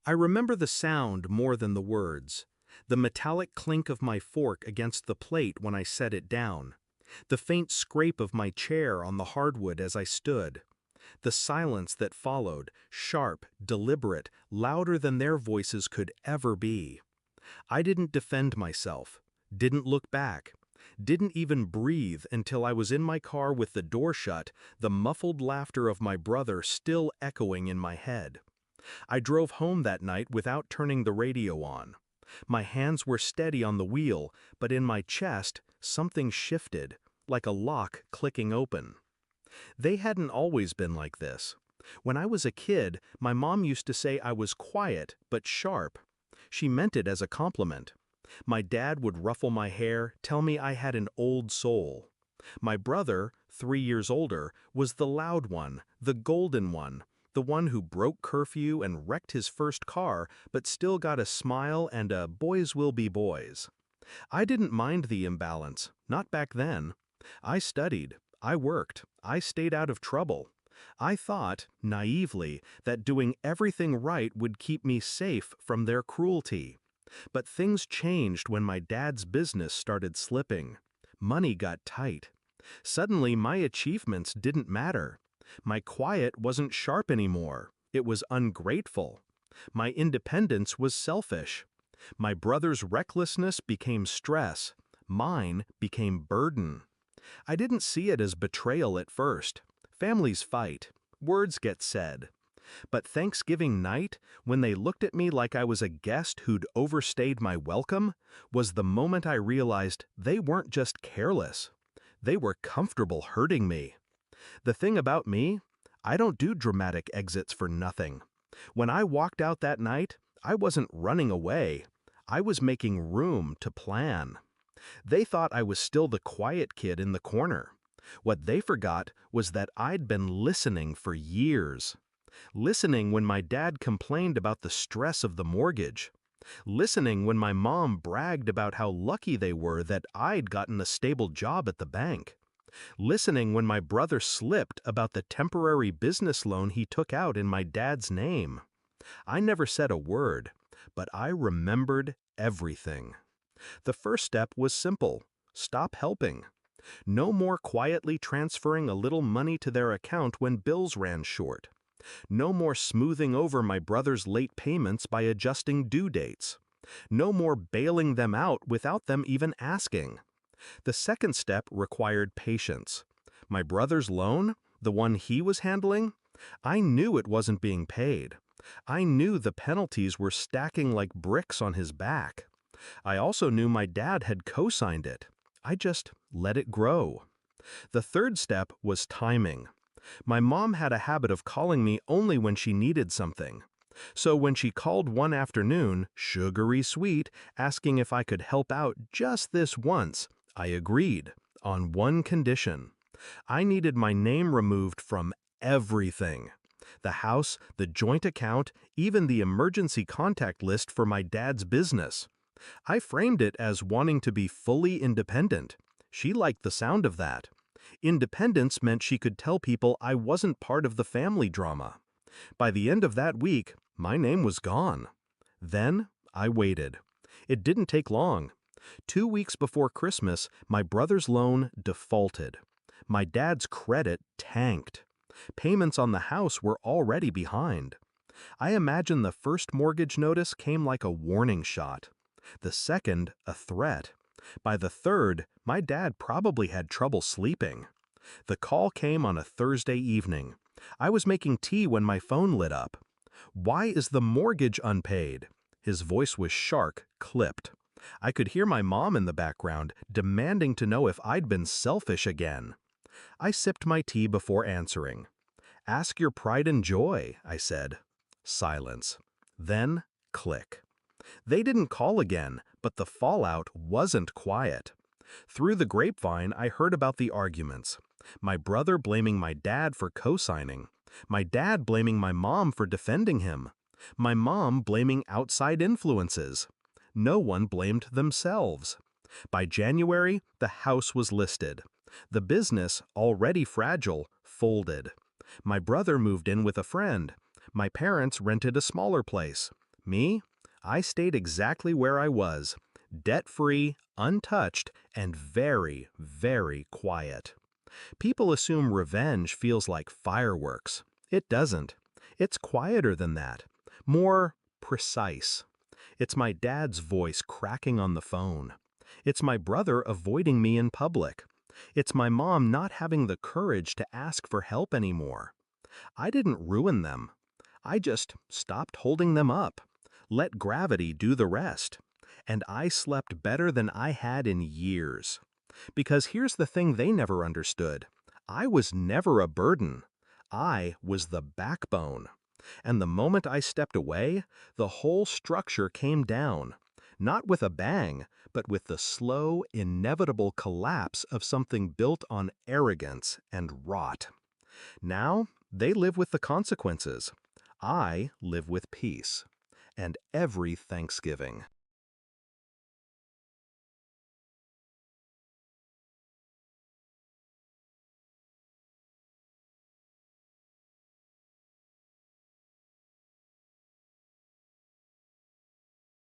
I remember the sound more than the words. The metallic clink of my fork against the plate when I set it down. The faint scrape of my chair on the hardwood as I stood. The silence that followed, sharp, deliberate, louder than their voices could ever be. I didn't defend myself, didn't look back, didn't even breathe until I was in my car with the door shut, the muffled laughter of my brother still echoing in my head. I drove home that night without turning the radio on. My hands were steady on the wheel, but in my chest, something shifted, like a lock clicking open. They hadn't always been like this. When I was a kid, my mom used to say I was quiet but sharp. She meant it as a compliment. My dad would ruffle my hair, tell me I had an old soul. My brother, 3 years older, was the loud one, the golden one, the one who broke curfew and wrecked his first car but still got a smile and a boys will be boys. I didn't mind the imbalance, not back then. I studied, I worked, I stayed out of trouble. I thought, naively, that doing everything right would keep me safe from their cruelty. But things changed when my dad's business started slipping. Money got tight. Suddenly my achievements didn't matter. My quiet wasn't sharp anymore. It was ungrateful. My independence was selfish. My brother's recklessness became stress. Mine became burden. I didn't see it as betrayal at first. Families fight. Words get said. But Thanksgiving night, when they looked at me like I was a guest who'd overstayed my welcome, was the moment I realized they weren't just careless. They were comfortable hurting me. The thing about me, I don't do dramatic exits for nothing. When I walked out that night, I wasn't running away. I was making room to plan. They thought I was still the quiet kid in the corner. What they forgot was that I'd been listening for years. Listening when my dad complained about the stress of the mortgage. Listening when my mom bragged about how lucky they were that I'd gotten a stable job at the bank. Listening when my brother slipped about the temporary business loan he took out in my dad's name. I never said a word, but I remembered everything. The first step was simple. Stop helping. No more quietly transferring a little money to their account when bills ran short. No more smoothing over my brother's late payments by adjusting due dates. No more bailing them out without them even asking. The second step required patience. My brother's loan, the one he was handling, I knew it wasn't being paid. I knew the penalties were stacking like bricks on his back. I also knew my dad had co-signed it. I just let it grow. The third step was timing. My mom had a habit of calling me only when she needed something. So when she called one afternoon, sugary sweet, asking if I could help out just this once, I agreed, on one condition. I needed my name removed from everything. The house, the joint account, even the emergency contact list for my dad's business. I framed it as wanting to be fully independent. She liked the sound of that. Independence meant she could tell people I wasn't part of the family drama. By the end of that week, my name was gone. Then I waited. It didn't take long. 2 weeks before Christmas, my brother's loan defaulted. My dad's credit tanked. Payments on the house were already behind. I imagine the first mortgage notice came like a warning shot. The second, a threat. By the third, my dad probably had trouble sleeping. The call came on a Thursday evening. I was making tea when my phone lit up. "Why is the mortgage unpaid?" His voice was sharp, clipped. I could hear my mom in the background, demanding to know if I'd been selfish again. I sipped my tea before answering. "Ask your pride and joy," I said. Silence. Then, click. They didn't call again, but the fallout wasn't quiet. Through the grapevine, I heard about the arguments. My brother blaming my dad for co-signing. My dad blaming my mom for defending him. My mom blaming outside influences. No one blamed themselves. By January, the house was listed. The business, already fragile, folded. My brother moved in with a friend. My parents rented a smaller place. Me? I stayed exactly where I was, debt-free, untouched, and very, very quiet. People assume revenge feels like fireworks. It doesn't. It's quieter than that. More precise. It's my dad's voice cracking on the phone. It's my brother avoiding me in public. It's my mom not having the courage to ask for help anymore. I didn't ruin them. I just stopped holding them up. Let gravity do the rest. And I slept better than I had in years. Because here's the thing they never understood. I was never a burden. I was the backbone. And the moment I stepped away, the whole structure came down. Not with a bang, but with the slow, inevitable collapse of something built on arrogance and rot. Now, they live with the consequences. I live with peace. And every Thanksgiving.